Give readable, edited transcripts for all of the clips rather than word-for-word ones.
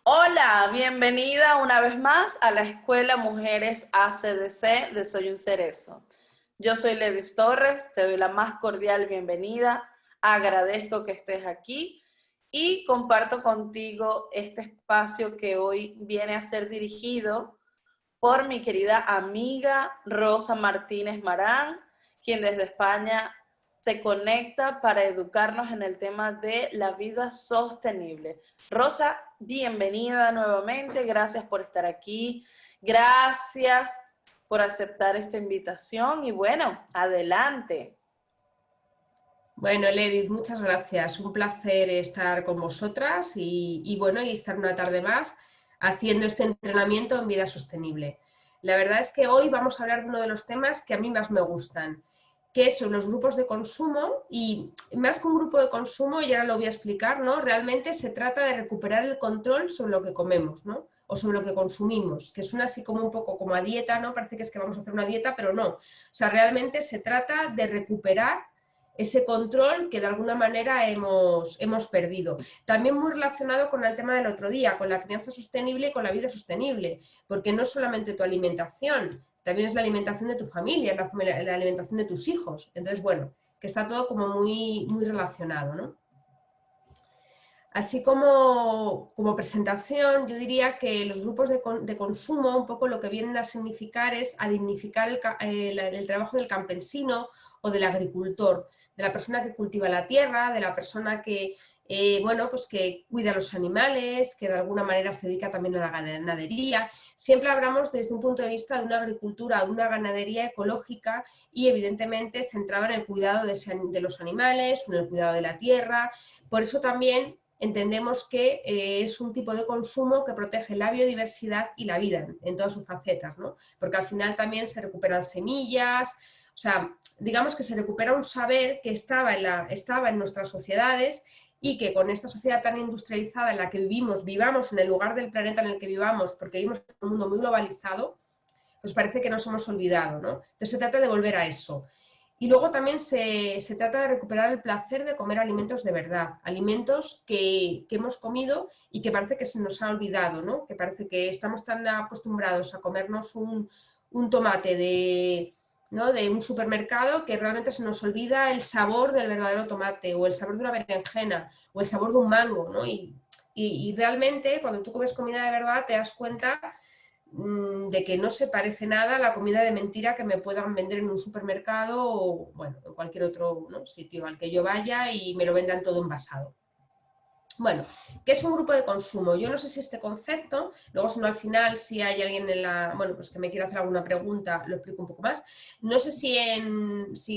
Hola, bienvenida una vez más a la Escuela Mujeres ACDC de Soy un Cerezo. Yo soy Ledith Torres, te doy la más cordial bienvenida, agradezco que estés aquí y comparto contigo este espacio que hoy viene a ser dirigido por mi querida amiga Rosa Martínez Marán, quien desde España se conecta para educarnos en el tema de la vida sostenible. Rosa, bienvenida nuevamente, gracias por estar aquí, gracias por aceptar esta invitación y bueno, adelante. Bueno, Ledith, muchas gracias. Un placer estar con vosotras y bueno, y estar una tarde más haciendo este entrenamiento en vida sostenible. La verdad es que hoy vamos a hablar de uno de los temas que a mí más me gustan, que son los grupos de consumo y más que un grupo de consumo, y ahora lo voy a explicar, ¿no? Realmente se trata de recuperar el control sobre lo que comemos, ¿no? O sobre lo que consumimos, que suena así como un poco como a dieta, ¿no? Parece que es que vamos a hacer una dieta, pero no. O sea, realmente se trata de recuperar ese control que de alguna manera hemos perdido. También muy relacionado con el tema del otro día, con la crianza sostenible y con la vida sostenible, porque no es solamente tu alimentación, también es la alimentación de tu familia, la alimentación de tus hijos. Entonces, bueno, que está todo como muy relacionado, ¿no? Así como presentación, yo diría que los grupos de consumo un poco lo que vienen a significar es a dignificar el trabajo del campesino o del agricultor, de la persona que cultiva la tierra, de la persona que, bueno, pues que cuida los animales, que de alguna manera se dedica también a la ganadería. Siempre hablamos desde un punto de vista de una agricultura, de una ganadería ecológica y evidentemente centrada en el cuidado de los animales, en el cuidado de la tierra. Por eso también entendemos que es un tipo de consumo que protege la biodiversidad y la vida en todas sus facetas, ¿no? Porque al final también se recuperan semillas, o sea, digamos que se recupera un saber que estaba en nuestras sociedades y que con esta sociedad tan industrializada en la que vivamos en el lugar del planeta en el que vivamos, porque vivimos en un mundo muy globalizado, pues parece que nos hemos olvidado, ¿no? Entonces se trata de volver a eso. Y luego también se trata de recuperar el placer de comer alimentos de verdad, alimentos que hemos comido y que parece que se nos ha olvidado, ¿no? Que parece que estamos tan acostumbrados a comernos un tomate ¿no? de un supermercado que realmente se nos olvida el sabor del verdadero tomate o el sabor de una berenjena o el sabor de un mango, ¿no? Y realmente cuando tú comes comida de verdad te das cuenta de que no se parece nada a la comida de mentira que me puedan vender en un supermercado o bueno, en cualquier otro, ¿no? sitio al que yo vaya y me lo vendan todo envasado. Bueno, ¿qué es un grupo de consumo? Yo no sé si este concepto, luego si no al final, si hay alguien bueno, pues que me quiera hacer alguna pregunta, lo explico un poco más. No sé si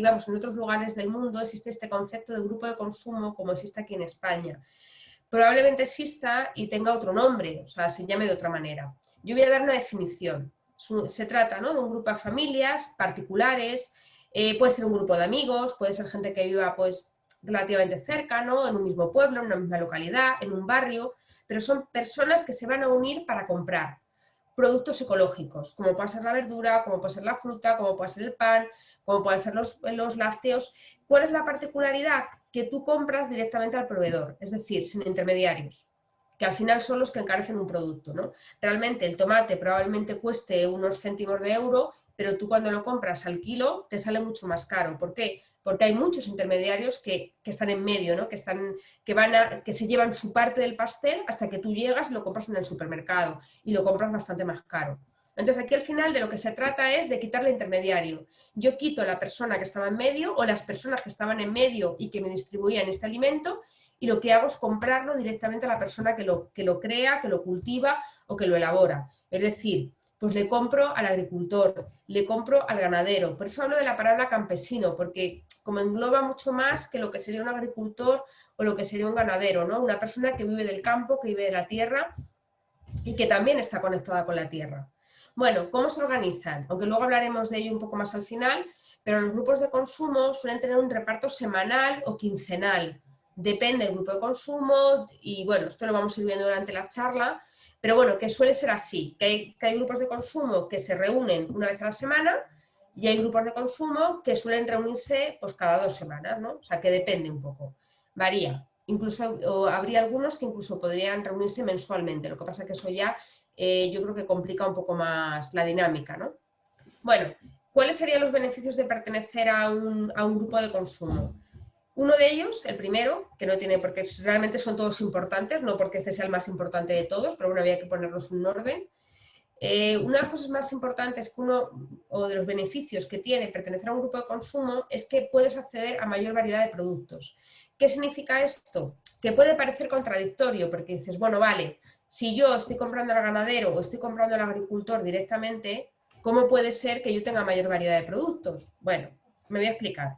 vamos, en otros lugares del mundo existe este concepto de grupo de consumo como existe aquí en España. Probablemente exista y tenga otro nombre, o sea, se llame de otra manera. Yo voy a dar una definición. Se trata, ¿no? de un grupo de familias particulares, puede ser un grupo de amigos, puede ser gente que viva pues relativamente cerca, ¿no? en un mismo pueblo, en una misma localidad, en un barrio, pero son personas que se van a unir para comprar productos ecológicos, como puede ser la verdura, como puede ser la fruta, como puede ser el pan, como pueden ser los lácteos. ¿Cuál es la particularidad? Que tú compras directamente al proveedor, es decir, sin intermediarios, que al final son los que encarecen un producto, ¿no? Realmente el tomate probablemente cueste unos céntimos de euro, pero tú cuando lo compras al kilo te sale mucho más caro. ¿Por qué? Porque hay muchos intermediarios que están en medio, ¿no? que se llevan su parte del pastel hasta que tú llegas y lo compras en el supermercado y lo compras bastante más caro. Entonces aquí al final de lo que se trata es de quitarle intermediario. Yo quito la persona que estaba en medio o las personas que estaban en medio y que me distribuían este alimento y lo que hago es comprarlo directamente a la persona que lo crea, que lo cultiva o que lo elabora. Es decir, pues le compro al agricultor, le compro al ganadero. Por eso hablo de la palabra campesino, porque como engloba mucho más que lo que sería un agricultor o lo que sería un ganadero, ¿no? Una persona que vive del campo, que vive de la tierra y que también está conectada con la tierra. Bueno, ¿cómo se organizan? Aunque luego hablaremos de ello un poco más al final, pero los grupos de consumo suelen tener un reparto semanal o quincenal. Depende del grupo de consumo y bueno, esto lo vamos a ir viendo durante la charla, pero bueno, que suele ser así, que hay grupos de consumo que se reúnen una vez a la semana y hay grupos de consumo que suelen reunirse pues cada 2 semanas, ¿no? O sea, que depende un poco, varía. incluso o habría algunos que incluso podrían reunirse mensualmente. Lo que pasa es que eso ya yo creo que complica un poco más la dinámica, ¿no? Bueno, ¿cuáles serían los beneficios de pertenecer a un grupo de consumo? Uno de ellos, el primero, que no tiene, porque realmente son todos importantes, no porque este sea el más importante de todos, pero bueno, había que ponerlos en un orden. Una de las cosas más importantes que o de los beneficios que tiene pertenecer a un grupo de consumo es que puedes acceder a mayor variedad de productos. ¿Qué significa esto? Que puede parecer contradictorio, porque dices, bueno, vale, si yo estoy comprando al ganadero o estoy comprando al agricultor directamente, ¿cómo puede ser que yo tenga mayor variedad de productos? Bueno, me voy a explicar.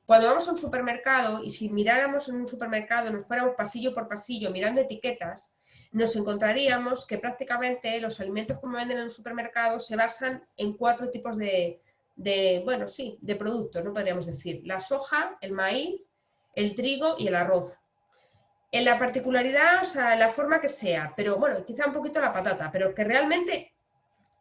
Cuando vamos a un supermercado y si miráramos en un supermercado, nos fuéramos pasillo por pasillo mirando etiquetas, nos encontraríamos que prácticamente los alimentos que venden en el supermercado se basan en 4 tipos bueno, sí, de productos, ¿no? Podríamos decir, la soja, el maíz, el trigo y el arroz. En la particularidad, o sea, la forma que sea, pero bueno, quizá un poquito la patata, pero que realmente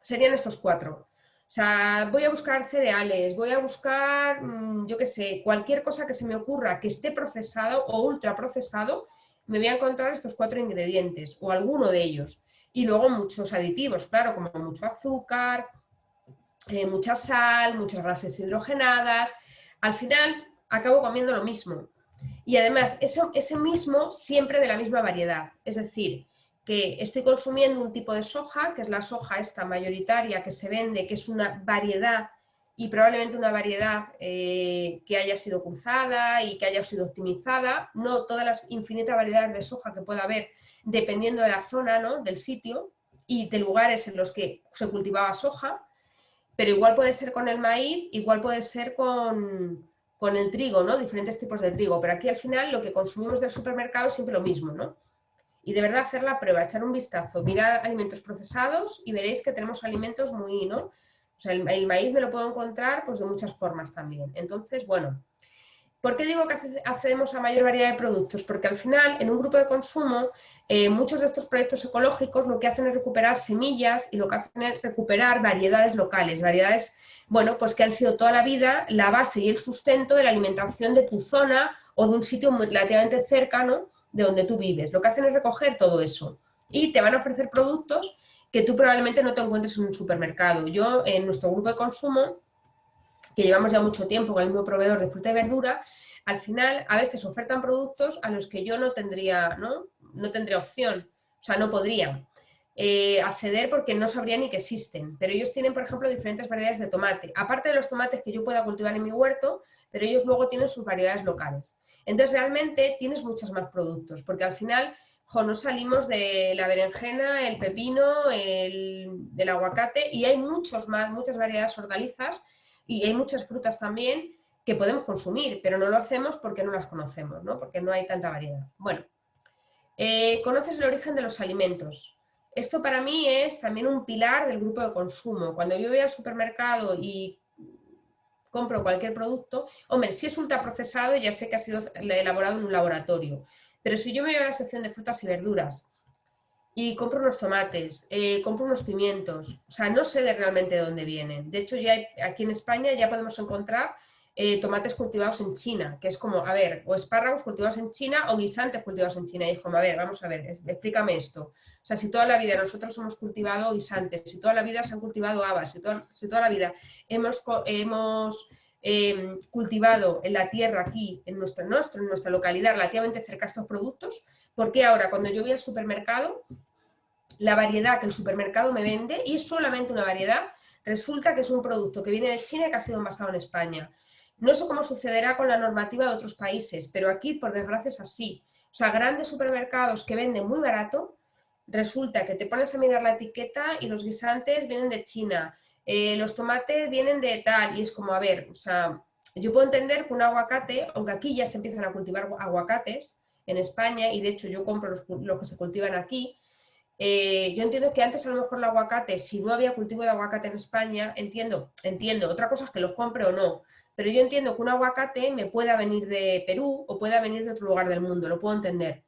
serían estos 4. O sea, voy a buscar cereales, voy a buscar, yo qué sé, cualquier cosa que se me ocurra que esté procesado o ultraprocesado, me voy a encontrar estos 4 ingredientes o alguno de ellos. Y luego muchos aditivos, claro, como mucho azúcar, mucha sal, muchas grasas hidrogenadas. Al final acabo comiendo lo mismo. Y además, ese mismo siempre de la misma variedad. Es decir, que estoy consumiendo un tipo de soja, que es la soja esta mayoritaria que se vende, que es una variedad y probablemente una variedad que haya sido cruzada y que haya sido optimizada, no todas las infinitas variedades de soja que pueda haber dependiendo de la zona, ¿no? Del sitio y de lugares en los que se cultivaba soja, pero igual puede ser con el maíz, igual puede ser con el trigo, ¿no? Diferentes tipos de trigo, pero aquí al final lo que consumimos del supermercado es siempre lo mismo, ¿no? Y de verdad hacer la prueba, echar un vistazo, mirar alimentos procesados y veréis que tenemos alimentos muy, ¿no? O sea, el maíz me lo puedo encontrar pues de muchas formas también. Entonces, bueno, ¿por qué digo que accedemos a mayor variedad de productos? Porque al final, en un grupo de consumo, muchos de estos proyectos ecológicos lo que hacen es recuperar semillas y lo que hacen es recuperar variedades locales, variedades, bueno, pues que han sido toda la vida la base y el sustento de la alimentación de tu zona o de un sitio relativamente cercano de donde tú vives. Lo que hacen es recoger todo eso y te van a ofrecer productos que tú probablemente no te encuentres en un supermercado. Yo, en nuestro grupo de consumo, que llevamos ya mucho tiempo con el mismo proveedor de fruta y verdura, al final a veces ofertan productos a los que yo no tendría, no tendría opción, o sea, no podría acceder porque no sabría ni que existen. Pero ellos tienen, por ejemplo, diferentes variedades de tomate, aparte de los tomates que yo pueda cultivar en mi huerto, pero ellos luego tienen sus variedades locales. Entonces realmente tienes muchos más productos, porque al final no salimos de la berenjena, el pepino, del aguacate y hay muchas variedades hortalizas y hay muchas frutas también que podemos consumir, pero no lo hacemos porque no las conocemos, ¿no? Porque no hay tanta variedad. Bueno, conoces el origen de los alimentos. Esto para mí es también un pilar del grupo de consumo. Cuando yo voy al supermercado y compro cualquier producto, hombre, si es ultraprocesado ya sé que ha sido elaborado en un laboratorio, pero si yo me voy a la sección de frutas y verduras y compro unos tomates, compro unos pimientos, o sea, no sé realmente de dónde vienen. De hecho, ya aquí en España ya podemos encontrar tomates cultivados en China, que es como, a ver, o espárragos cultivados en China o guisantes cultivados en China. Y es como, a ver, vamos a ver, explícame esto. O sea, si toda la vida nosotros hemos cultivado guisantes, si toda la vida se han cultivado habas, si toda la vida hemos cultivado en la tierra aquí, en nuestra localidad, relativamente cerca a estos productos, ¿por qué ahora cuando yo voy al supermercado, la variedad que el supermercado me vende, y es solamente una variedad, resulta que es un producto que viene de China y que ha sido envasado en España? No sé cómo sucederá con la normativa de otros países, pero aquí, por desgracia, es así. O sea, grandes supermercados que venden muy barato, resulta que te pones a mirar la etiqueta y los guisantes vienen de China, los tomates vienen de tal, y es como, a ver, o sea, yo puedo entender que un aguacate, aunque aquí ya se empiezan a cultivar aguacates en España, y de hecho yo compro los que se cultivan aquí, yo entiendo que antes a lo mejor el aguacate, si no había cultivo de aguacate en España, entiendo, otra cosa es que los compre o no, pero yo entiendo que un aguacate me pueda venir de Perú o pueda venir de otro lugar del mundo, lo puedo entender.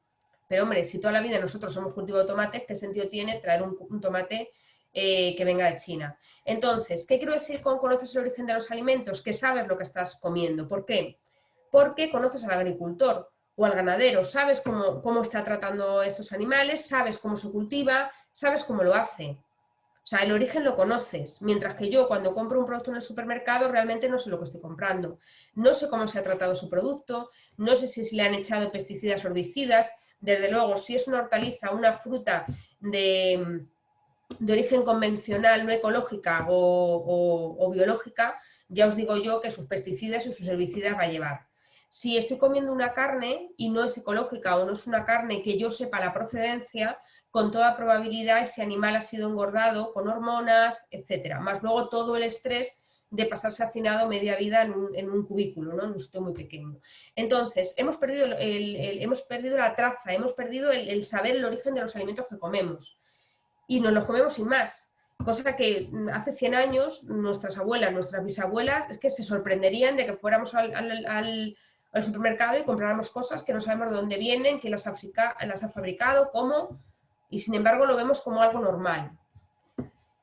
Pero hombre, si toda la vida nosotros hemos cultivado tomates, ¿qué sentido tiene traer un tomate que venga de China? Entonces, ¿qué quiero decir con conoces el origen de los alimentos? Que sabes lo que estás comiendo. ¿Por qué? Porque conoces al agricultor. o al ganadero, sabes cómo está tratando esos animales, sabes cómo se cultiva, sabes cómo lo hace. O sea, el origen lo conoces, mientras que yo cuando compro un producto en el supermercado realmente no sé lo que estoy comprando. No sé cómo se ha tratado su producto, no sé si le han echado pesticidas o herbicidas. Desde luego, si es una hortaliza, una fruta de origen convencional, no ecológica o biológica, ya os digo yo que sus pesticidas y sus herbicidas va a llevar. Si estoy comiendo una carne y no es ecológica o no es una carne que yo sepa la procedencia, con toda probabilidad ese animal ha sido engordado con hormonas, etcétera. Más luego todo el estrés de pasarse hacinado media vida en un cubículo, ¿no? En un sitio muy pequeño. Entonces, hemos perdido la traza, hemos perdido el saber el origen de los alimentos que comemos y nos los comemos sin más. Cosa que hace 100 años nuestras abuelas, nuestras bisabuelas, es que se sorprenderían de que fuéramos al supermercado y compráramos cosas que no sabemos de dónde vienen, quién las ha fabricado, cómo, y sin embargo lo vemos como algo normal.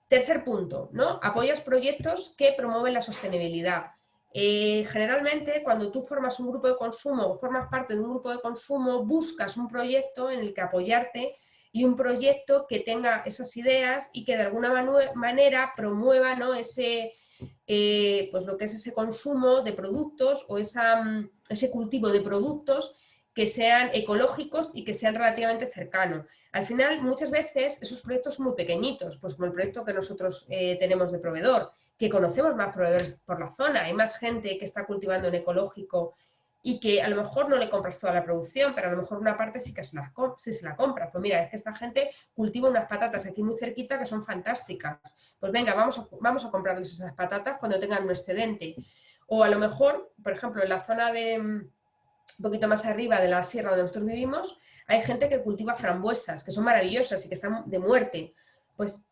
Tercer punto, ¿no? Apoyas proyectos que promueven la sostenibilidad. Generalmente, cuando tú formas un grupo de consumo o formas parte de un grupo de consumo, buscas un proyecto en el que apoyarte y un proyecto que tenga esas ideas y que de alguna manera promueva, ¿no? Pues lo que es ese consumo de productos o ese cultivo de productos que sean ecológicos y que sean relativamente cercanos. Al final, muchas veces esos proyectos son muy pequeñitos, pues como el proyecto que nosotros tenemos de proveedor, que conocemos más proveedores por la zona, hay más gente que está cultivando en ecológico y que a lo mejor no le compras toda la producción, pero a lo mejor una parte sí que se la compras. Pues mira, es que esta gente cultiva unas patatas aquí muy cerquita que son fantásticas. Pues venga, vamos a comprarles esas patatas cuando tengan un excedente. O a lo mejor, por ejemplo, en la zona de un poquito más arriba de la sierra donde nosotros vivimos, hay gente que cultiva frambuesas, que son maravillosas y que están de muerte. Pues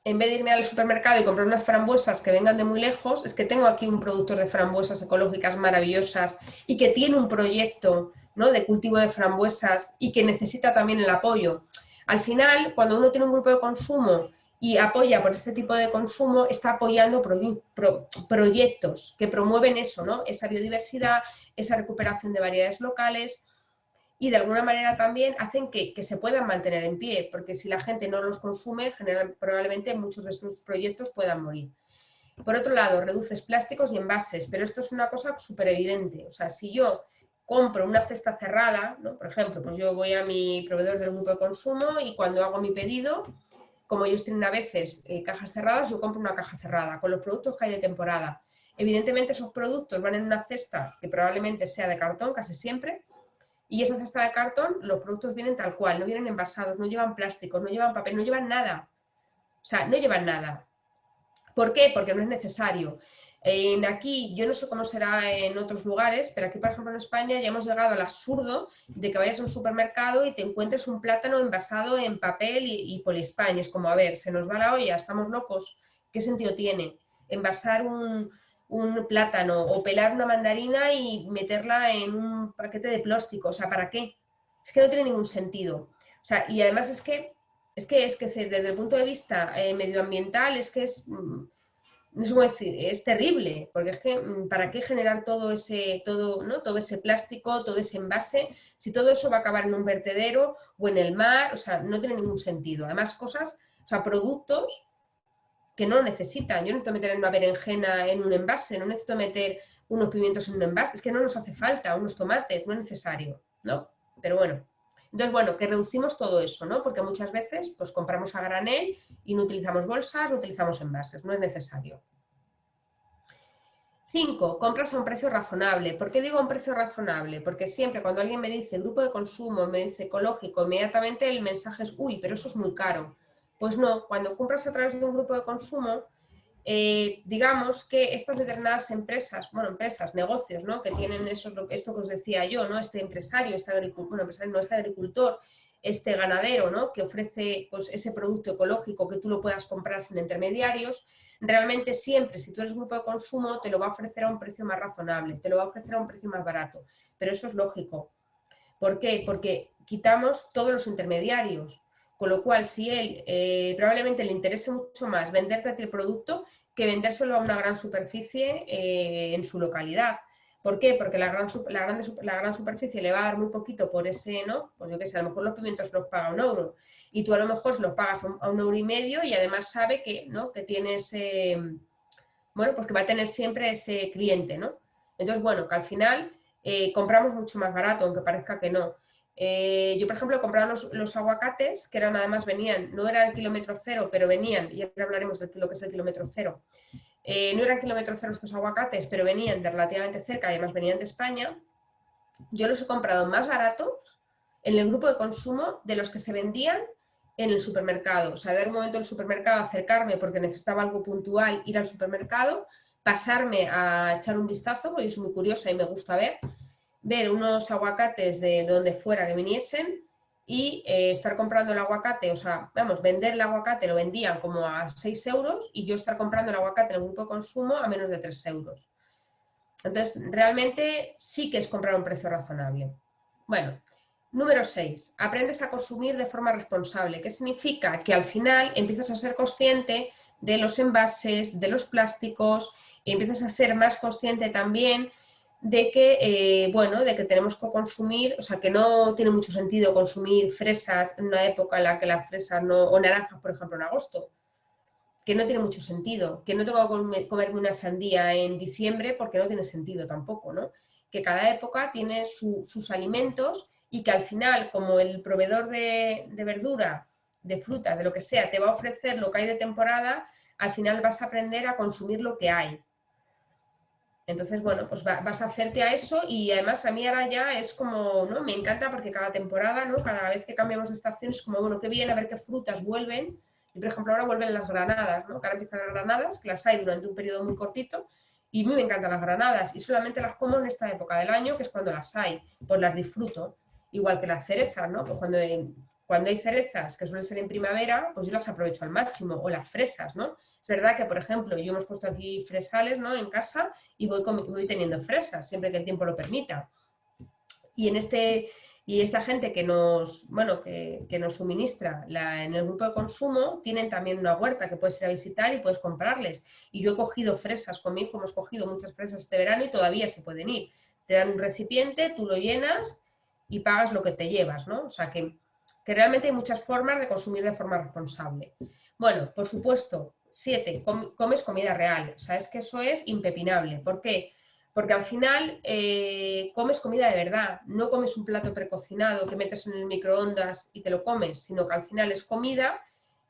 en vez de irme al supermercado y comprar unas frambuesas que vengan de muy lejos, es que tengo aquí un productor de frambuesas ecológicas maravillosas y que tiene un proyecto, ¿no?, de cultivo de frambuesas y que necesita también el apoyo. Al final, cuando uno tiene un grupo de consumo y apoya por este tipo de consumo, está apoyando proyectos que promueven eso, ¿no?, esa biodiversidad, esa recuperación de variedades locales, y de alguna manera también hacen que se puedan mantener en pie, porque si la gente no los consume, probablemente muchos de estos proyectos puedan morir. Por otro lado, reduces plásticos y envases, pero esto es una cosa súper evidente. O sea, si yo compro una cesta cerrada, ¿no?, por ejemplo, pues yo voy a mi proveedor del grupo de consumo y cuando hago mi pedido, como ellos tienen a veces cajas cerradas, yo compro una caja cerrada con los productos que hay de temporada. Evidentemente esos productos van en una cesta que probablemente sea de cartón casi siempre, y esa cesta de cartón, los productos vienen tal cual, no vienen envasados, no llevan plásticos, no llevan papel, no llevan nada. O sea, no llevan nada. ¿Por qué? Porque no es necesario. Aquí, yo no sé cómo será en otros lugares, pero aquí, por ejemplo, en España ya hemos llegado al absurdo de que vayas a un supermercado y te encuentres un plátano envasado en papel y poliespán. Es como, a ver, se nos va la olla, estamos locos. ¿Qué sentido tiene envasar un plátano o pelar una mandarina y meterla en un paquete de plástico? O sea, ¿para qué? Es que no tiene ningún sentido. O sea, y además es que desde el punto de vista medioambiental no sé cómo decir, es terrible, porque es que ¿para qué generar todo ese plástico, todo ese envase, si todo eso va a acabar en un vertedero o en el mar? O sea, no tiene ningún sentido. Además, productos que no necesitan. Yo no necesito meter una berenjena en un envase, no necesito meter unos pimientos en un envase, es que no nos hace falta, unos tomates, no es necesario, ¿no? Pero bueno. Entonces, bueno, que reducimos todo eso, ¿no? Porque muchas veces pues compramos a granel y no utilizamos bolsas, no utilizamos envases, no es necesario. 5. Compras a un precio razonable. ¿Por qué digo un precio razonable? Porque siempre cuando alguien me dice grupo de consumo, me dice ecológico, inmediatamente el mensaje es, uy, pero eso es muy caro. Pues no, cuando compras a través de un grupo de consumo, digamos que estas determinadas empresas, negocios, ¿no?, que tienen esto que os decía yo, ¿no?, este empresario, este agricultor, este ganadero, ¿no?, que ofrece pues, ese producto ecológico que tú lo puedas comprar sin intermediarios, realmente siempre, si tú eres grupo de consumo, te lo va a ofrecer a un precio más razonable, te lo va a ofrecer a un precio más barato, pero eso es lógico. ¿Por qué? Porque quitamos todos los intermediarios. Con lo cual, si él probablemente le interese mucho más venderte a ti el producto que vendérselo a una gran superficie en su localidad. ¿Por qué? Porque la gran superficie le va a dar muy poquito por ese, ¿no? Pues yo qué sé, a lo mejor los pimientos los paga 1 euro y tú a lo mejor se los pagas a 1,5 € y además sabe que, ¿no? Que tienes, bueno, pues que va a tener siempre ese cliente, ¿no? Entonces, bueno, que al final compramos mucho más barato, aunque parezca que no. Yo, por ejemplo, compraba los aguacates, que eran además venían, no era el kilómetro cero, pero venían, y ahora hablaremos de lo que es el kilómetro cero. No eran kilómetro cero estos aguacates, pero venían de relativamente cerca y además venían de España. Yo los he comprado más baratos en el grupo de consumo de los que se vendían en el supermercado. O sea, dar un momento al supermercado, acercarme porque necesitaba algo puntual, ir al supermercado, pasarme a echar un vistazo, porque yo soy muy curiosa y me gusta ver unos aguacates de donde fuera que viniesen y estar comprando el aguacate, o sea, vamos, vender el aguacate lo vendían como a 6 euros y yo estar comprando el aguacate en el grupo de consumo a menos de 3 euros. Entonces, realmente sí que es comprar a un precio razonable. Bueno, número 6. Aprendes a consumir de forma responsable. ¿Qué significa? Que al final empiezas a ser consciente de los envases, de los plásticos, y empiezas a ser más consciente también de que, bueno, de que tenemos que consumir, o sea, que no tiene mucho sentido consumir fresas en una época en la que las fresas no, o naranjas, por ejemplo, en agosto, que no tiene mucho sentido, que no tengo que comerme una sandía en diciembre porque no tiene sentido tampoco, ¿no? Que cada época tiene sus alimentos y que al final, como el proveedor de verdura, de fruta, de lo que sea, te va a ofrecer lo que hay de temporada, al final vas a aprender a consumir lo que hay. Entonces, bueno, pues vas a hacerte a eso y además a mí ahora ya es como, ¿no? Me encanta porque cada temporada, ¿no? Cada vez que cambiamos de estación es como, bueno, qué bien, a ver qué frutas vuelven. Y por ejemplo, ahora vuelven las granadas, ¿no? Que ahora empiezan las granadas, que las hay durante un periodo muy cortito. Y a mí me encantan las granadas y solamente las como en esta época del año, que es cuando las hay, pues las disfruto. Igual que las cerezas, ¿no? Pues cuando hay cerezas, que suelen ser en primavera, pues yo las aprovecho al máximo. O las fresas, ¿no? Es verdad que, por ejemplo, yo hemos puesto aquí fresales, ¿no? En casa y voy teniendo fresas, siempre que el tiempo lo permita. Y esta gente que nos, bueno, que nos suministra en el grupo de consumo, tienen también una huerta que puedes ir a visitar y puedes comprarles. Y yo he cogido fresas, con mi hijo hemos cogido muchas fresas este verano y todavía se pueden ir. Te dan un recipiente, tú lo llenas y pagas lo que te llevas, ¿no? O sea que realmente hay muchas formas de consumir de forma responsable. Bueno, por supuesto, 7, comes comida real. O sea, es que eso es impepinable. ¿Por qué? Porque al final comes comida de verdad, no comes un plato precocinado que metes en el microondas y te lo comes, sino que al final es comida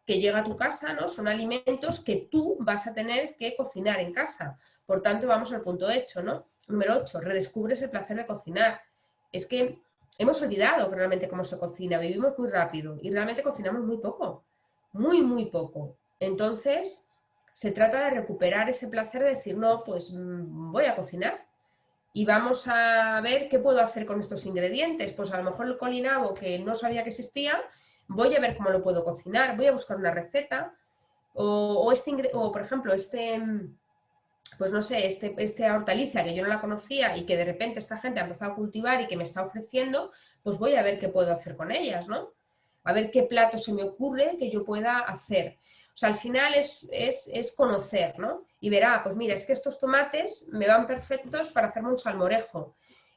que llega a tu casa, ¿no? Son alimentos que tú vas a tener que cocinar en casa. Por tanto, vamos al punto hecho, ¿no? Número 8, redescubres el placer de cocinar. Es que hemos olvidado realmente cómo se cocina, vivimos muy rápido y realmente cocinamos muy poco, muy, muy poco. Entonces, se trata de recuperar ese placer de decir, no, pues voy a cocinar y vamos a ver qué puedo hacer con estos ingredientes. Pues a lo mejor el colinabo que no sabía que existía, voy a ver cómo lo puedo cocinar, voy a buscar una receta o por ejemplo, pues no sé, esta hortaliza que yo no la conocía y que de repente esta gente ha empezado a cultivar y que me está ofreciendo, pues voy a ver qué puedo hacer con ellas, ¿no? A ver qué plato se me ocurre que yo pueda hacer. O sea, al final es conocer, ¿no? Y verá, pues mira, es que estos tomates me van perfectos para hacerme un salmorejo,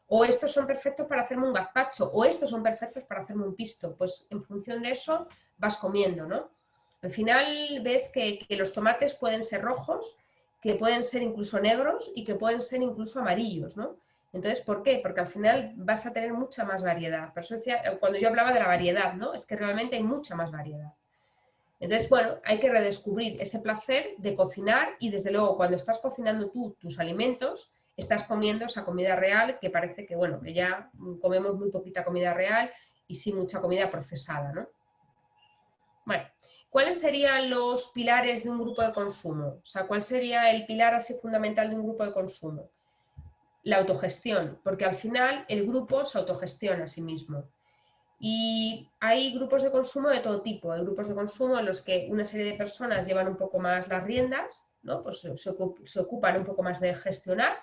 o estos son perfectos para hacerme un gazpacho, o estos son perfectos para hacerme un pisto. Pues en función de eso vas comiendo, ¿no? Al final ves que los tomates pueden ser rojos, que pueden ser incluso negros y que pueden ser incluso amarillos, ¿no? Entonces, ¿por qué? Porque al final vas a tener mucha más variedad. Por eso decía, cuando yo hablaba de la variedad, ¿no? Es que realmente hay mucha más variedad. Entonces, bueno, hay que redescubrir ese placer de cocinar y desde luego cuando estás cocinando tú tus alimentos, estás comiendo esa comida real que parece que, bueno, que ya comemos muy poquita comida real y sí mucha comida procesada, ¿no? Bueno, ¿cuáles serían los pilares de un grupo de consumo? O sea, ¿cuál sería el pilar así fundamental de un grupo de consumo? La autogestión, porque al final el grupo se autogestiona a sí mismo. Y hay grupos de consumo de todo tipo. Hay grupos de consumo en los que una serie de personas llevan un poco más las riendas, ¿no? Pues se ocupan un poco más de gestionar.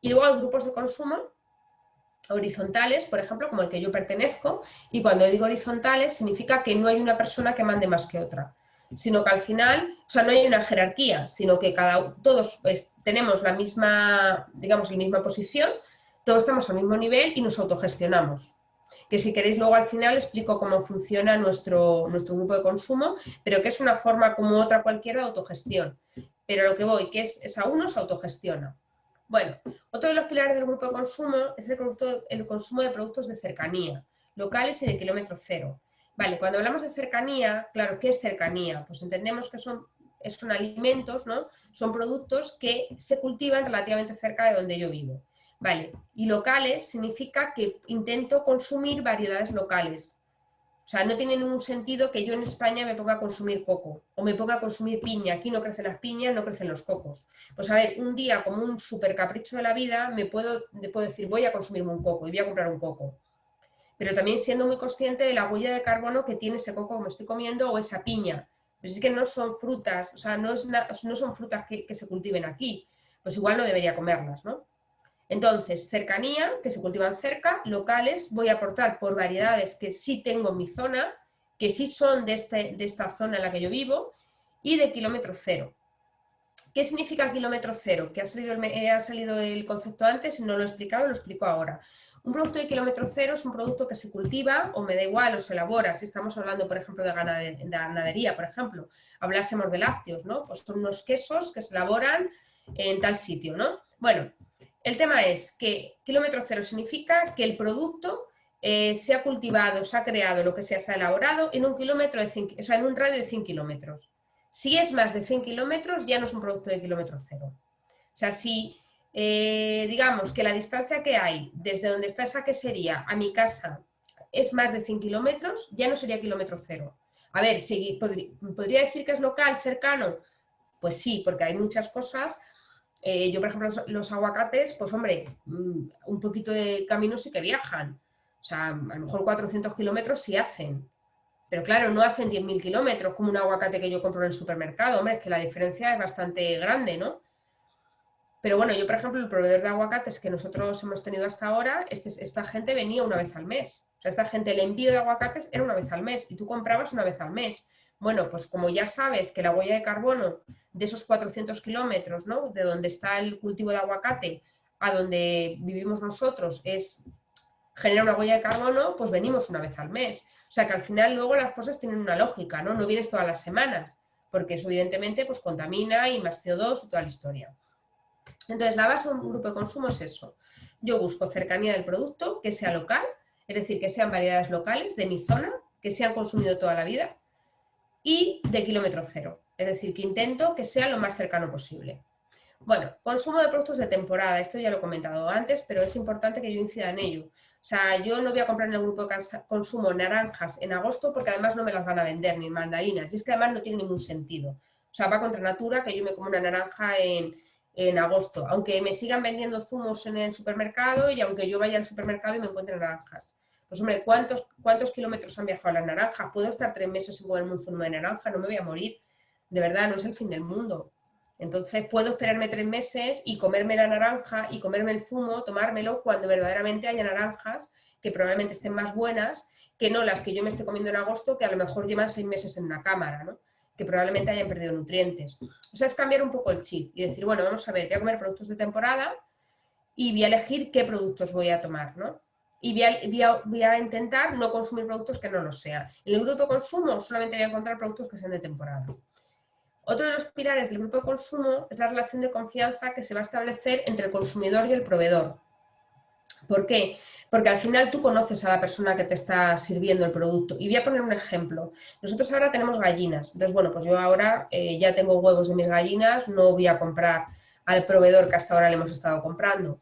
Y luego hay grupos de consumo horizontales, por ejemplo, como el que yo pertenezco, y cuando digo horizontales significa que no hay una persona que mande más que otra, sino que al final, o sea, no hay una jerarquía, sino que todos pues, tenemos la misma, digamos, la misma posición, todos estamos al mismo nivel y nos autogestionamos. Que si queréis luego al final explico cómo funciona nuestro grupo de consumo, pero que es una forma como otra cualquiera de autogestión. Pero a lo que voy, que es a uno se autogestiona. Bueno, otro de los pilares del grupo de consumo es el consumo de productos de cercanía, locales y de kilómetro cero. Vale, cuando hablamos de cercanía, claro, ¿qué es cercanía? Pues entendemos que son alimentos, ¿no? Son productos que se cultivan relativamente cerca de donde yo vivo. Vale, y locales significa que intento consumir variedades locales. O sea, no tiene ningún sentido que yo en España me ponga a consumir coco o me ponga a consumir piña. Aquí no crecen las piñas, no crecen los cocos. Pues a ver, un día como un súper capricho de la vida me puedo decir voy a consumirme un coco y voy a comprar un coco. Pero también siendo muy consciente de la huella de carbono que tiene ese coco que me estoy comiendo o esa piña. Pues es que no son frutas, o sea, no son frutas que se cultiven aquí. Pues igual no debería comerlas, ¿no? Entonces, cercanía, que se cultivan cerca, locales, voy a aportar por variedades que sí tengo en mi zona, que sí son de esta zona en la que yo vivo, y de kilómetro cero. ¿Qué significa kilómetro cero? Que ha salido el concepto antes y no lo he explicado, lo explico ahora. Un producto de kilómetro cero es un producto que se cultiva, o me da igual, o se elabora. Si estamos hablando, por ejemplo, de ganadería, por ejemplo, hablásemos de lácteos, ¿no? Pues son unos quesos que se elaboran en tal sitio, ¿no? Bueno, el tema es que kilómetro cero significa que el producto se ha cultivado, se ha creado, lo que sea, se ha elaborado en un kilómetro de 100, o sea, en un radio de 100 kilómetros. Si es más de 100 kilómetros, ya no es un producto de kilómetro cero. O sea, si digamos que la distancia que hay desde donde está esa quesería a mi casa es más de 100 kilómetros, ya no sería kilómetro cero. A ver, ¿podría decir que es local, cercano? Pues sí, porque hay muchas cosas. Yo, por ejemplo, los aguacates, pues hombre, un poquito de camino sí que viajan. O sea, a lo mejor 400 kilómetros sí hacen. Pero claro, no hacen 10.000 kilómetros como un aguacate que yo compro en el supermercado. Hombre, es que la diferencia es bastante grande, ¿no? Pero bueno, yo, por ejemplo, el proveedor de aguacates que nosotros hemos tenido hasta ahora, esta gente venía una vez al mes. O sea, esta gente, el envío de aguacates era una vez al mes y tú comprabas una vez al mes. Bueno, pues como ya sabes que la huella de carbono de esos 400 kilómetros, ¿no? De donde está el cultivo de aguacate a donde vivimos nosotros genera una huella de carbono, pues venimos una vez al mes. O sea que al final luego las cosas tienen una lógica, ¿no? No vienes todas las semanas, porque eso evidentemente pues contamina y más CO2 y toda la historia. Entonces la base de un grupo de consumo es eso. Yo busco cercanía del producto, que sea local, es decir, que sean variedades locales de mi zona, que se han consumido toda la vida, y de kilómetro cero, es decir, que intento que sea lo más cercano posible. Bueno, consumo de productos de temporada, esto ya lo he comentado antes, pero es importante que yo incida en ello. O sea, yo no voy a comprar en el grupo de consumo naranjas en agosto porque además no me las van a vender, ni mandarinas, y es que además no tiene ningún sentido. O sea, va contra natura que yo me como una naranja en agosto, aunque me sigan vendiendo zumos en el supermercado y aunque yo vaya al supermercado y me encuentre naranjas. Pues hombre, ¿cuántos kilómetros han viajado las naranjas? ¿Puedo estar 3 meses sin comerme un zumo de naranja? No me voy a morir. De verdad, no es el fin del mundo. Entonces puedo esperarme 3 meses y comerme la naranja y comerme el zumo, tomármelo cuando verdaderamente haya naranjas que probablemente estén más buenas que no las que yo me esté comiendo en agosto, que a lo mejor llevan 6 meses en una cámara, ¿no? Que probablemente hayan perdido nutrientes. O sea, es cambiar un poco el chip y decir, bueno, vamos a ver, voy a comer productos de temporada y voy a elegir qué productos voy a tomar, ¿no? Y voy a intentar no consumir productos que no lo sean. En el grupo de consumo solamente voy a encontrar productos que sean de temporada. Otro de los pilares del grupo de consumo es la relación de confianza que se va a establecer entre el consumidor y el proveedor. ¿Por qué? Porque al final tú conoces a la persona que te está sirviendo el producto. Y voy a poner un ejemplo. Nosotros ahora tenemos gallinas. Entonces, bueno, pues yo ahora ya tengo huevos de mis gallinas, no voy a comprar al proveedor que hasta ahora le hemos estado comprando.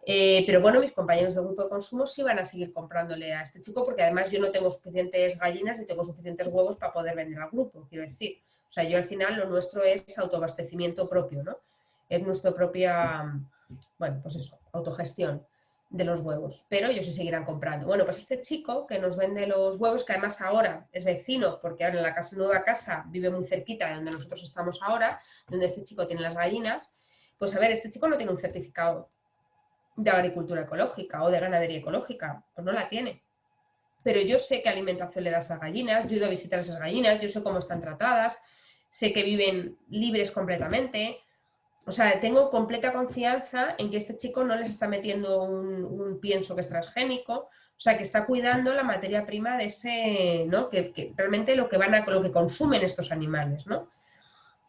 Pero bueno, mis compañeros del grupo de consumo sí van a seguir comprándole a este chico porque además yo no tengo suficientes gallinas y tengo suficientes huevos para poder vender al grupo, quiero decir. O sea, yo al final lo nuestro es autoabastecimiento propio, ¿no? Es nuestra propia, bueno, pues eso, autogestión de los huevos, pero ellos sí seguirán comprando. Bueno, pues este chico que nos vende los huevos, que además ahora es vecino, porque ahora en la nueva casa vive muy cerquita de donde nosotros estamos ahora, donde este chico tiene las gallinas, pues a ver, este chico no tiene un certificado de agricultura ecológica o de ganadería ecológica, pues no la tiene. Pero yo sé qué alimentación le da a esas gallinas, yo he ido a visitar esas gallinas, yo sé cómo están tratadas, sé que viven libres completamente o sea, tengo completa confianza en que este chico no les está metiendo un pienso que es transgénico, o sea, que está cuidando la materia prima de ese, ¿no? Que realmente lo que consumen estos animales, ¿no?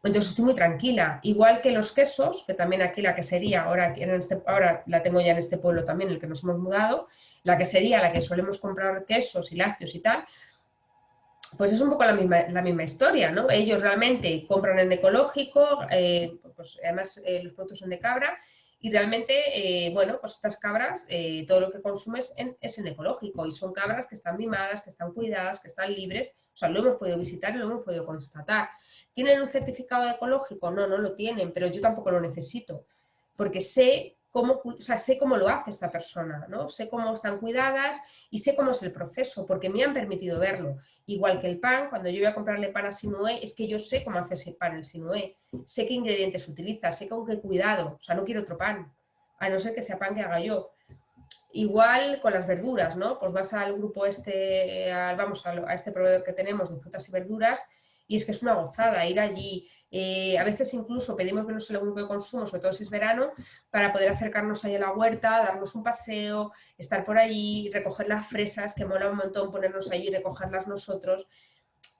Entonces estoy muy tranquila. Igual que los quesos, que también aquí la quesería, ahora la tengo ya en este pueblo también, en el que nos hemos mudado, la quesería, la que solemos comprar quesos y lácteos y tal, pues es un poco la misma historia, ¿no? Ellos realmente compran en ecológico, pues además los productos son de cabra y realmente, bueno, pues estas cabras, todo lo que consumes es en ecológico y son cabras que están mimadas, que están cuidadas, que están libres, o sea, lo hemos podido visitar y lo hemos podido constatar. ¿Tienen un certificado de ecológico? No, no lo tienen, pero yo tampoco lo necesito, porque sé cómo lo hace esta persona, ¿no? Sé cómo están cuidadas y sé cómo es el proceso, porque me han permitido verlo. Igual que el pan, cuando yo voy a comprarle pan a Sinué, es que yo sé cómo hace ese pan el Sinué, sé qué ingredientes utiliza, sé con qué cuidado, o sea, no quiero otro pan, a no ser que sea pan que haga yo. Igual con las verduras, ¿no? Pues vas al grupo vamos a este proveedor que tenemos de frutas y verduras y es que es una gozada ir allí. A veces incluso pedimos menos en el grupo de consumo, sobre todo si es verano, para poder acercarnos ahí a la huerta, darnos un paseo, estar por allí, recoger las fresas, que mola un montón ponernos allí y recogerlas nosotros.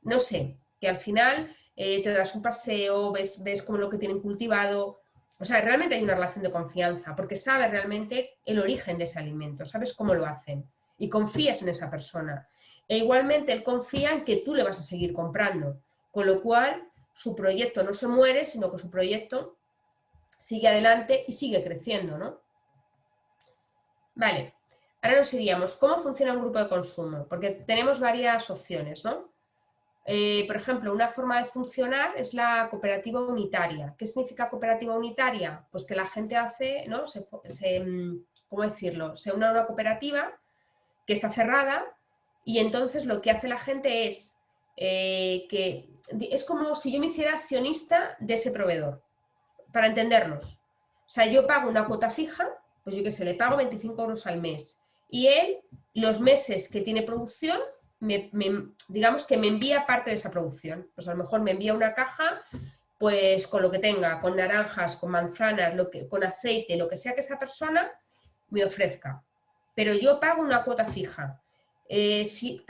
No sé, que al final te das un paseo, ves cómo lo que tienen cultivado. O sea, realmente hay una relación de confianza, porque sabes realmente el origen de ese alimento, sabes cómo lo hacen y confías en esa persona. E igualmente él confía en que tú le vas a seguir comprando, con lo cual su proyecto no se muere, sino que su proyecto sigue adelante y sigue creciendo, ¿no? Vale, ahora nos iríamos, ¿cómo funciona un grupo de consumo? Porque tenemos varias opciones, ¿no? Por ejemplo, una forma de funcionar es la cooperativa unitaria. ¿Qué significa cooperativa unitaria? Pues que la gente hace, ¿no? ¿Cómo decirlo? Se une a una cooperativa que está cerrada y entonces lo que hace la gente es que es como si yo me hiciera accionista de ese proveedor, para entendernos. O sea, yo pago una cuota fija, pues yo qué sé, le pago 25 euros al mes y él, los meses que tiene producción, digamos que me envía parte de esa producción. Pues a lo mejor me envía una caja, pues con lo que tenga, con naranjas, con manzanas, con aceite, lo que sea que esa persona me ofrezca. Pero yo pago una cuota fija. Si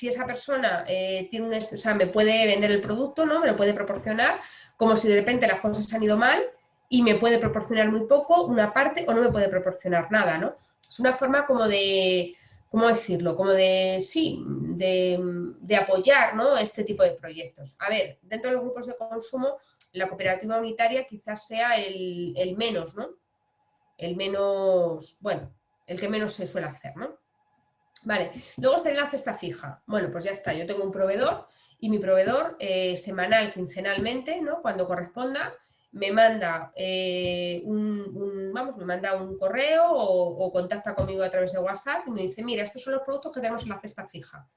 esa persona o sea, me puede vender el producto, ¿no? Me lo puede proporcionar, como si de repente las cosas han ido mal y me puede proporcionar muy poco, una parte, o no me puede proporcionar nada, ¿no? Es una forma como de, ¿cómo decirlo? Como de, sí, de apoyar, ¿no? Este tipo de proyectos. A ver, dentro de los grupos de consumo, la cooperativa unitaria quizás sea el menos, ¿no? El menos, bueno, el que menos se suele hacer, ¿no? Vale, luego estaría la cesta fija. Bueno, pues ya está, yo tengo un proveedor y mi proveedor semanal, quincenalmente, ¿no? Cuando corresponda, me manda, me manda un correo o contacta conmigo a través de WhatsApp y me dice, mira, estos son los productos que tenemos en la cesta fija.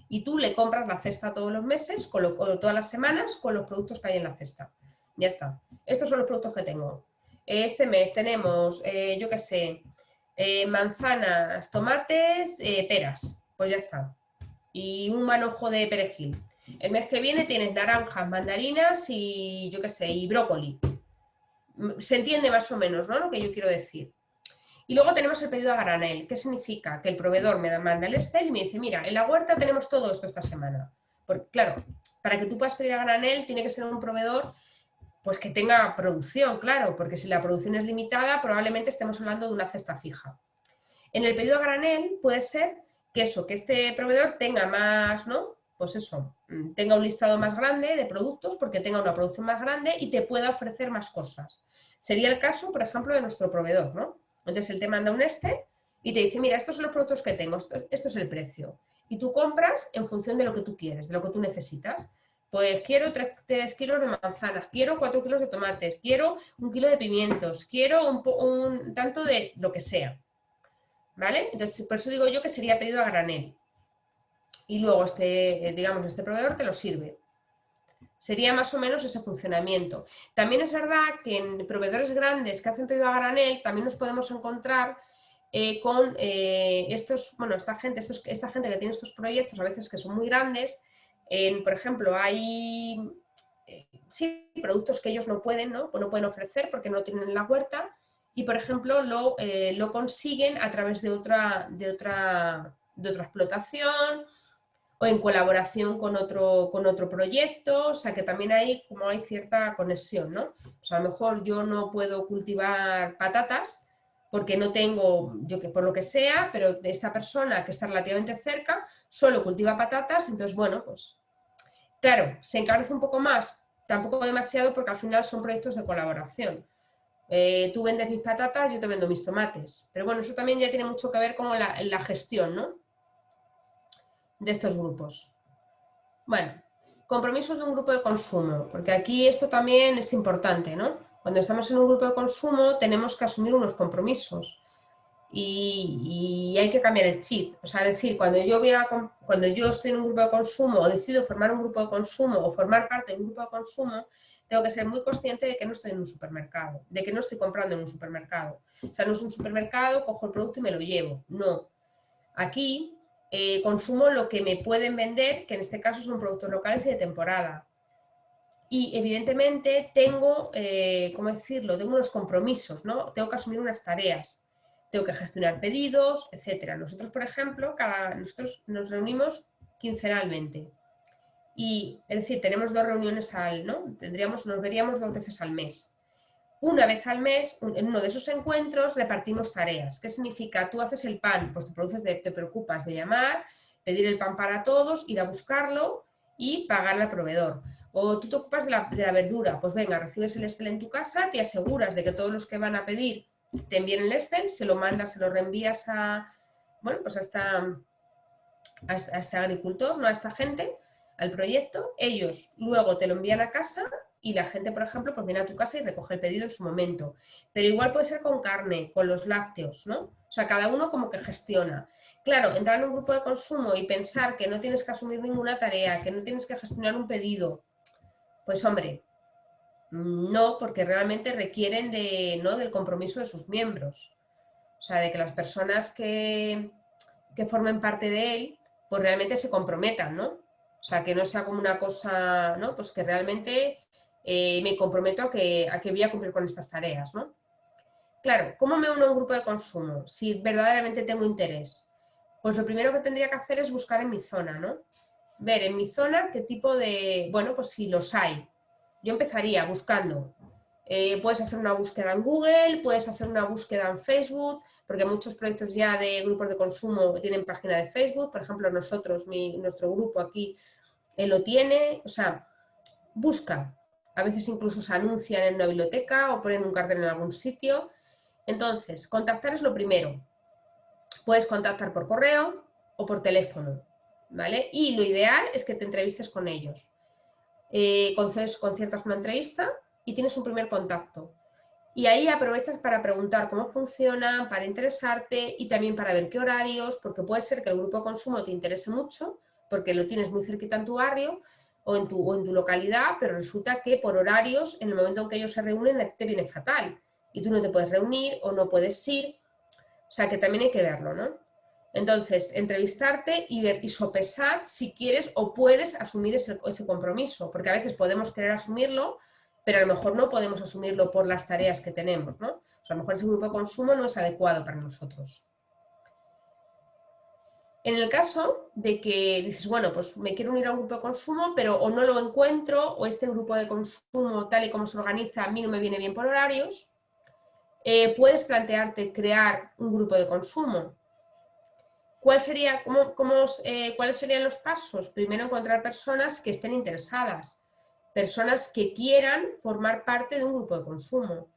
Y tú le compras la cesta todos los meses, o todas las semanas, con los productos que hay en la cesta. Ya está. Estos son los productos que tengo. Este mes tenemos, yo qué sé, manzanas, tomates, peras, pues ya está. Y un manojo de perejil. El mes que viene tienes naranjas, mandarinas y yo qué sé, y brócoli. Se entiende más o menos, ¿no? Lo que yo quiero decir. Y luego tenemos el pedido a granel. ¿Qué significa? Que el proveedor me manda el Excel y me dice, mira, en la huerta tenemos todo esto esta semana. Porque, claro, para que tú puedas pedir a granel tiene que ser un proveedor pues que tenga producción, claro, porque si la producción es limitada, probablemente estemos hablando de una cesta fija. En el pedido a granel puede ser que este proveedor tenga más, ¿no? Pues eso, tenga un listado más grande de productos porque tenga una producción más grande y te pueda ofrecer más cosas. Sería el caso, por ejemplo, de nuestro proveedor, ¿no? Entonces él te manda un y te dice, mira, estos son los productos que tengo, esto es el precio. Y tú compras en función de lo que tú quieres, de lo que tú necesitas. Pues quiero 3 kilos de manzanas, quiero 4 kilos de tomates, quiero 1 kilo de pimientos, quiero un tanto de lo que sea. ¿Vale? Entonces, por eso digo yo que sería pedido a granel. Y luego digamos, este proveedor te lo sirve. Sería más o menos ese funcionamiento. También es verdad que en proveedores grandes que hacen pedido a granel también nos podemos encontrar con esta gente que tiene estos proyectos a veces que son muy grandes. Por ejemplo, hay sí, productos que ellos no pueden, ¿no? Pues no pueden ofrecer porque no lo tienen en la huerta y, por ejemplo, lo consiguen a través de otra explotación o en colaboración con otro proyecto, o sea que también hay cierta conexión, ¿no? O sea, a lo mejor yo no puedo cultivar patatas porque no tengo, por lo que sea, pero esta persona que está relativamente cerca solo cultiva patatas, entonces, bueno, pues claro, se encarece un poco más, tampoco demasiado porque al final son proyectos de colaboración. Tú vendes mis patatas, yo te vendo mis tomates, pero bueno, eso también ya tiene mucho que ver con la gestión, ¿no? De estos grupos. Bueno, compromisos de un grupo de consumo, porque aquí esto también es importante, ¿no? Cuando estamos en un grupo de consumo tenemos que asumir unos compromisos y hay que cambiar el chip. O sea, es decir, cuando yo estoy en un grupo de consumo o decido formar un grupo de consumo o formar parte de un grupo de consumo, tengo que ser muy consciente de que no estoy en un supermercado, de que no estoy comprando en un supermercado. O sea, no es un supermercado, cojo el producto y me lo llevo. No. Aquí consumo lo que me pueden vender, que en este caso son productos locales y de temporada. Y evidentemente tengo, ¿cómo decirlo? Tengo unos compromisos, ¿no? Tengo que asumir unas tareas, tengo que gestionar pedidos, etcétera. Nosotros, por ejemplo, nosotros nos reunimos quincenalmente. Y, es decir, tenemos 2 reuniones ¿no? Nos veríamos 2 veces al mes. Una vez al mes, en uno de esos encuentros, repartimos tareas. ¿Qué significa? Tú haces el pan, pues te preocupas de llamar, pedir el pan para todos, ir a buscarlo y pagarle al proveedor. O tú te ocupas de la verdura, pues venga, recibes el Excel en tu casa, te aseguras de que todos los que van a pedir te envíen el Excel, se lo mandas, se lo reenvías bueno, pues a este agricultor, no a esta gente, al proyecto, ellos luego te lo envían a casa y la gente, por ejemplo, pues viene a tu casa y recoge el pedido en su momento. Pero igual puede ser con carne, con los lácteos, ¿no? O sea, cada uno como que gestiona. Claro, entrar en un grupo de consumo y pensar que no tienes que asumir ninguna tarea, que no tienes que gestionar un pedido, pues hombre, no, porque realmente requieren ¿no? del compromiso de sus miembros. O sea, de que las personas que formen parte de él, pues realmente se comprometan, ¿no? O sea, que no sea como una cosa, ¿no? Pues que realmente me comprometo a que voy a cumplir con estas tareas, ¿no? Claro, ¿cómo me uno a un grupo de consumo? Si verdaderamente tengo interés. Pues lo primero que tendría que hacer es buscar en mi zona, ¿no? Ver en mi zona qué tipo bueno, pues si los hay. Yo empezaría buscando. Puedes hacer una búsqueda en Google, puedes hacer una búsqueda en Facebook, porque muchos proyectos ya de grupos de consumo tienen página de Facebook. Por ejemplo, nuestro grupo aquí lo tiene. O sea, busca. A veces incluso se anuncian en una biblioteca o ponen un cartel en algún sitio. Entonces, contactar es lo primero. Puedes contactar por correo o por teléfono, ¿vale? Y lo ideal es que te entrevistes con ellos. Conciertas una entrevista y tienes un primer contacto. Y ahí aprovechas para preguntar cómo funcionan, para interesarte y también para ver qué horarios, porque puede ser que el grupo de consumo te interese mucho, porque lo tienes muy cerquita en tu barrio o en tu localidad, pero resulta que por horarios, en el momento en que ellos se reúnen, a ti te viene fatal. Y tú no te puedes reunir o no puedes ir. O sea, que también hay que verlo, ¿no? Entonces, entrevistarte y ver y sopesar si quieres o puedes asumir ese compromiso, porque a veces podemos querer asumirlo, pero a lo mejor no podemos asumirlo por las tareas que tenemos, ¿no? O sea, a lo mejor ese grupo de consumo no es adecuado para nosotros. En el caso de que dices, bueno, pues me quiero unir a un grupo de consumo, pero o no lo encuentro, o este grupo de consumo tal y como se organiza a mí no me viene bien por horarios, puedes plantearte crear un grupo de consumo. ¿Cuáles serían los pasos? Primero, encontrar personas que estén interesadas, personas que quieran formar parte de un grupo de consumo.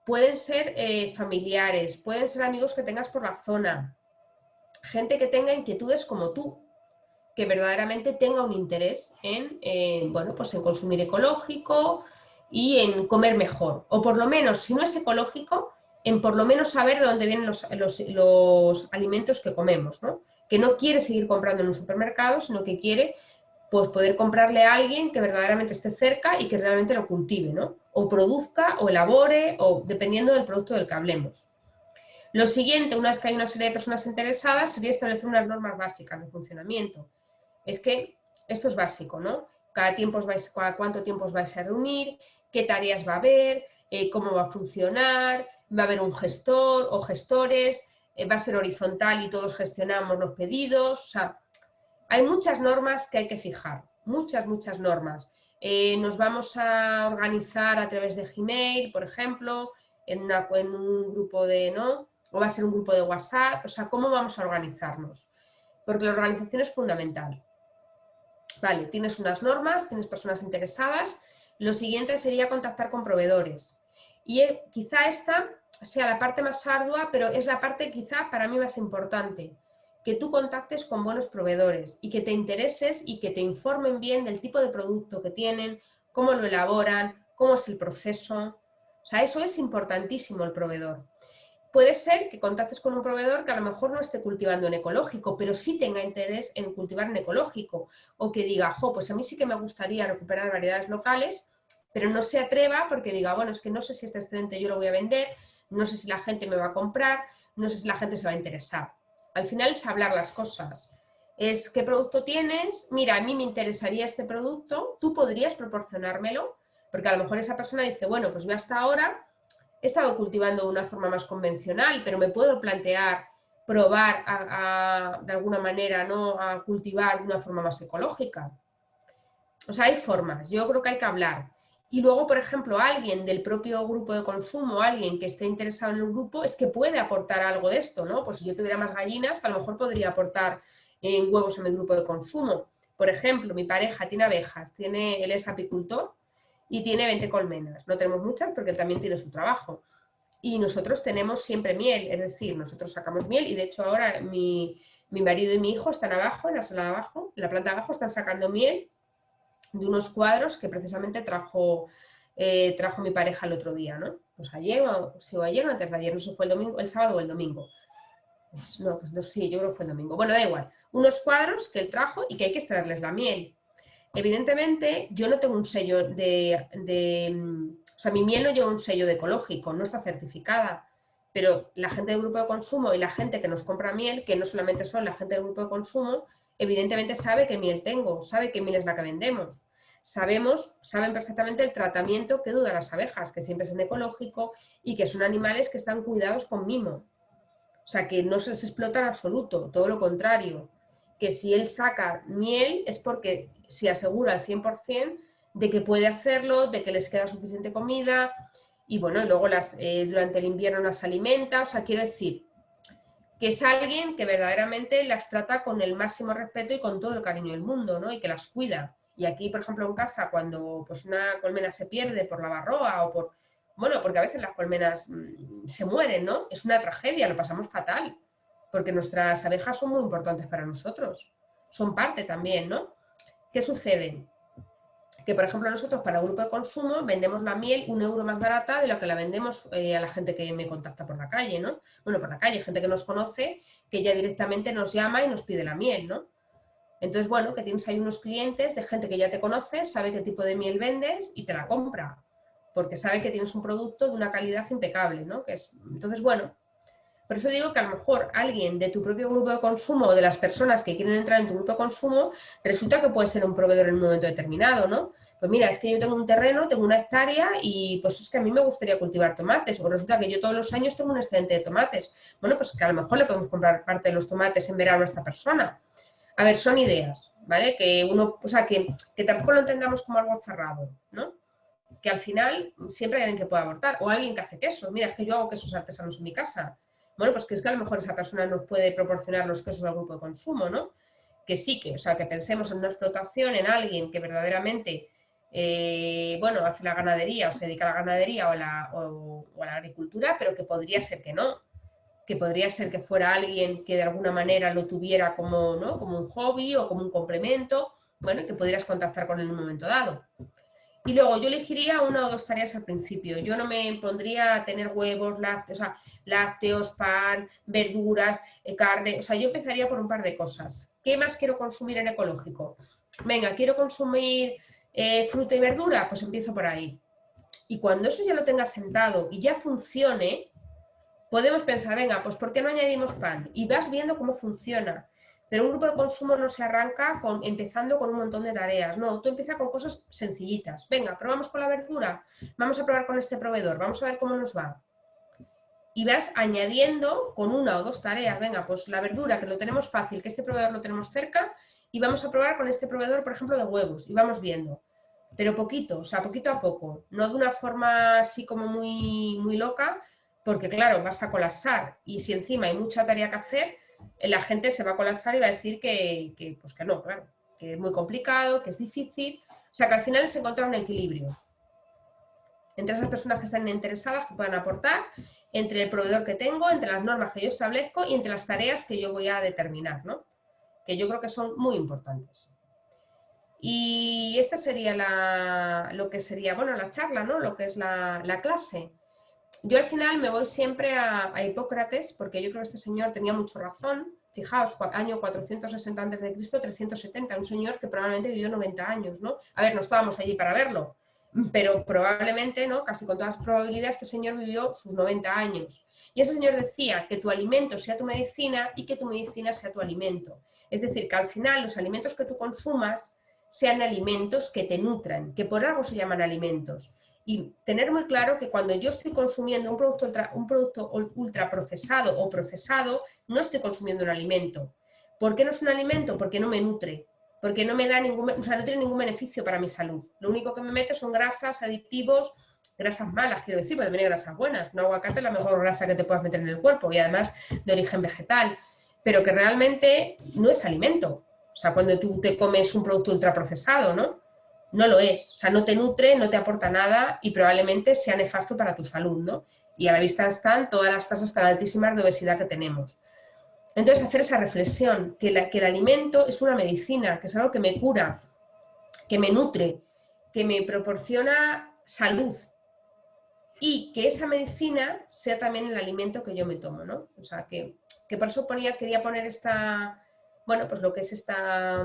Pueden ser familiares, pueden ser amigos que tengas por la zona, gente que tenga inquietudes como tú, que verdaderamente tenga un interés bueno, pues en consumir ecológico y en comer mejor. O por lo menos, si no es ecológico, en por lo menos saber de dónde vienen los alimentos que comemos, ¿no? Que no quiere seguir comprando en un supermercado, sino que quiere pues, poder comprarle a alguien que verdaderamente esté cerca y que realmente lo cultive, ¿no? O produzca, o elabore, o dependiendo del producto del que hablemos. Lo siguiente, una vez que hay una serie de personas interesadas, sería establecer unas normas básicas de funcionamiento. Es que esto es básico, ¿no? cada cuánto tiempo os vais a reunir, qué tareas va a haber, cómo va a funcionar, va a haber un gestor o gestores, va a ser horizontal y todos gestionamos los pedidos. O sea, hay muchas normas que hay que fijar, muchas normas. Nos vamos a organizar a través de Gmail, por ejemplo, en un grupo de, ¿no? O va a ser un grupo de WhatsApp. O sea, ¿cómo vamos a organizarnos? Porque la organización es fundamental. Vale, tienes unas normas, tienes personas interesadas. Lo siguiente sería contactar con proveedores. Y quizá esta sea la parte más ardua, pero es la parte quizá para mí más importante. Que tú contactes con buenos proveedores y que te intereses y que te informen bien del tipo de producto que tienen, cómo lo elaboran, cómo es el proceso. O sea, eso es importantísimo, el proveedor. Puede ser que contactes con un proveedor que a lo mejor no esté cultivando en ecológico, pero sí tenga interés en cultivar en ecológico, o que diga, jo, pues a mí sí que me gustaría recuperar variedades locales, pero no se atreva porque diga, bueno, es que no sé si este excedente yo lo voy a vender, no sé si la gente me va a comprar, no sé si la gente se va a interesar. Al final es hablar las cosas. Es qué producto tienes, mira, a mí me interesaría este producto, tú podrías proporcionármelo, porque a lo mejor esa persona dice, bueno, pues yo hasta ahora he estado cultivando de una forma más convencional, pero me puedo plantear probar de alguna manera, ¿no?, a cultivar de una forma más ecológica. O sea, hay formas, yo creo que hay que hablar. Y luego, por ejemplo, alguien del propio grupo de consumo, alguien que esté interesado en el grupo, es que puede aportar algo de esto, ¿no? Pues si yo tuviera más gallinas, a lo mejor podría aportar huevos a mi grupo de consumo. Por ejemplo, mi pareja tiene abejas, él es apicultor y tiene 20 colmenas. No tenemos muchas porque él también tiene su trabajo. Y nosotros tenemos siempre miel, es decir, nosotros sacamos miel y de hecho ahora mi marido y mi hijo están abajo, en la sala de abajo, en la planta de abajo, están sacando miel de unos cuadros que precisamente trajo mi pareja el otro día, ¿no? Pues ayer o ayer o antes de ayer, no sé si fue el domingo, el sábado o el domingo. Pues no, pues no, sí, yo creo que fue el domingo. Bueno, da igual. Unos cuadros que él trajo y que hay que extraerles la miel. Evidentemente, yo no tengo un sello o sea, mi miel no lleva un sello de ecológico, no está certificada, pero la gente del grupo de consumo y la gente que nos compra miel, que no solamente son la gente del grupo de consumo, evidentemente sabe qué miel tengo, sabe qué miel es la que vendemos. Saben perfectamente el tratamiento que duran las abejas, que siempre es en ecológico y que son animales que están cuidados con mimo. O sea, que no se les explota en absoluto, todo lo contrario. Que si él saca miel es porque se asegura al 100% de que puede hacerlo, de que les queda suficiente comida y bueno, y luego durante el invierno las alimenta. O sea, quiero decir que es alguien que verdaderamente las trata con el máximo respeto y con todo el cariño del mundo, ¿no? Y que las cuida. Y aquí, por ejemplo, en casa, cuando pues, una colmena se pierde por la varroa o por... Bueno, porque a veces las colmenas se mueren, ¿no? Es una tragedia, lo pasamos fatal, porque nuestras abejas son muy importantes para nosotros. Son parte también, ¿no? ¿Qué sucede? Que, por ejemplo, nosotros para el grupo de consumo vendemos la miel 1 euro más barata de lo que la vendemos a la gente que me contacta por la calle, ¿no? Bueno, por la calle, gente que nos conoce, que ya directamente nos llama y nos pide la miel, ¿no? Entonces, bueno, que tienes ahí unos clientes de gente que ya te conoce, sabe qué tipo de miel vendes y te la compra, porque sabe que tienes un producto de una calidad impecable, ¿no? Entonces, bueno, por eso digo que a lo mejor alguien de tu propio grupo de consumo o de las personas que quieren entrar en tu grupo de consumo, resulta que puede ser un proveedor en un momento determinado, ¿no? Pues mira, es que yo tengo un terreno, tengo una hectárea y pues es que a mí me gustaría cultivar tomates, o resulta que yo todos los años tengo un excedente de tomates. Bueno, pues que a lo mejor le podemos comprar parte de los tomates en verano a esta persona. A ver, son ideas, ¿vale? Que uno, o sea, que tampoco lo entendamos como algo cerrado, ¿no? Que al final siempre hay alguien que pueda aportar, o alguien que hace queso. Mira, es que yo hago quesos artesanos en mi casa. Bueno, pues que es que a lo mejor esa persona nos puede proporcionar los quesos al grupo de consumo, ¿no? Que sí, o sea, que pensemos en una explotación, en alguien que verdaderamente, bueno, hace la ganadería o se dedica a la ganadería o a la agricultura, pero que podría ser que no, que podría ser que fuera alguien que de alguna manera lo tuviera como, ¿no?, como un hobby o como un complemento, bueno, y que pudieras contactar con él en un momento dado. Y luego yo elegiría 1 o 2 tareas al principio. Yo no me pondría a tener huevos, lácteos, pan, verduras, carne. O sea, yo empezaría por un par de cosas. ¿Qué más quiero consumir en ecológico? Venga, quiero consumir fruta y verdura, pues empiezo por ahí. Y cuando eso ya lo tenga sentado y ya funcione, podemos pensar, venga, pues ¿por qué no añadimos pan? Y vas viendo cómo funciona. Pero un grupo de consumo no se arranca empezando con un montón de tareas, no, tú empiezas con cosas sencillitas. Venga, probamos con la verdura, vamos a probar con este proveedor, vamos a ver cómo nos va. Y vas añadiendo con 1 o 2 tareas, venga, pues la verdura, que lo tenemos fácil, que este proveedor lo tenemos cerca, y vamos a probar con este proveedor, por ejemplo, de huevos, y vamos viendo. Pero poquito, o sea, poquito a poco, no de una forma así como muy, muy loca, porque claro, vas a colapsar, y si encima hay mucha tarea que hacer, la gente se va a colapsar y va a decir pues que no, claro, que es muy complicado, que es difícil, o sea, que al final se encuentra un equilibrio entre esas personas que están interesadas, que puedan aportar, entre el proveedor que tengo, entre las normas que yo establezco y entre las tareas que yo voy a determinar, ¿no? Que yo creo que son muy importantes. Y esta sería lo que sería, bueno, la charla, ¿no? Lo que es la clase. Yo al final me voy siempre a Hipócrates, porque yo creo que este señor tenía mucho razón. Fijaos, año 460 a.C., 370, un señor que probablemente vivió 90 años, ¿no? A ver, no estábamos allí para verlo, pero probablemente, ¿no? Casi con todas las probabilidades, este señor vivió sus 90 años. Y ese señor decía que tu alimento sea tu medicina y que tu medicina sea tu alimento. Es decir, que al final los alimentos que tú consumas sean alimentos que te nutran, que por algo se llaman alimentos. Y tener muy claro que cuando yo estoy consumiendo un producto ultra procesado o procesado, no estoy consumiendo un alimento. ¿Por qué no es un alimento? Porque no me nutre, porque no me da no tiene ningún beneficio para mi salud. Lo único que me mete son grasas, aditivos, grasas malas, quiero decir, porque también hay grasas buenas. Un aguacate es la mejor grasa que te puedas meter en el cuerpo y además de origen vegetal, pero que realmente no es alimento. O sea, cuando tú te comes un producto ultraprocesado, ¿no? No lo es. O sea, no te nutre, no te aporta nada y probablemente sea nefasto para tu salud, ¿no? Y a la vista están todas las tasas tan altísimas de obesidad que tenemos. Entonces, hacer esa reflexión, que el alimento es una medicina, que es algo que me cura, que me nutre, que me proporciona salud y que esa medicina sea también el alimento que yo me tomo, ¿no? O sea, que por eso quería poner bueno, pues lo que es esta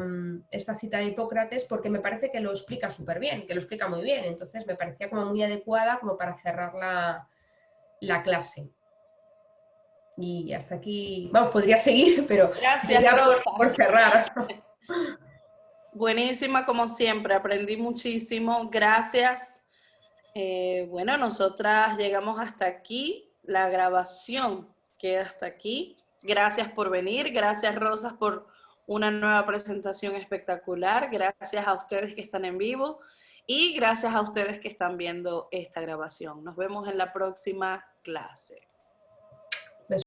cita de Hipócrates, porque me parece que lo explica súper bien, que lo explica muy bien, entonces me parecía como muy adecuada como para cerrar la clase. Y hasta aquí, vamos, podría seguir, pero Gracias, ya Rosa. por cerrar. Buenísima como siempre, aprendí muchísimo, gracias. Bueno, nosotras llegamos hasta aquí, la grabación queda hasta aquí. Gracias por venir, gracias Rosas por una nueva presentación espectacular, gracias a ustedes que están en vivo y gracias a ustedes que están viendo esta grabación. Nos vemos en la próxima clase.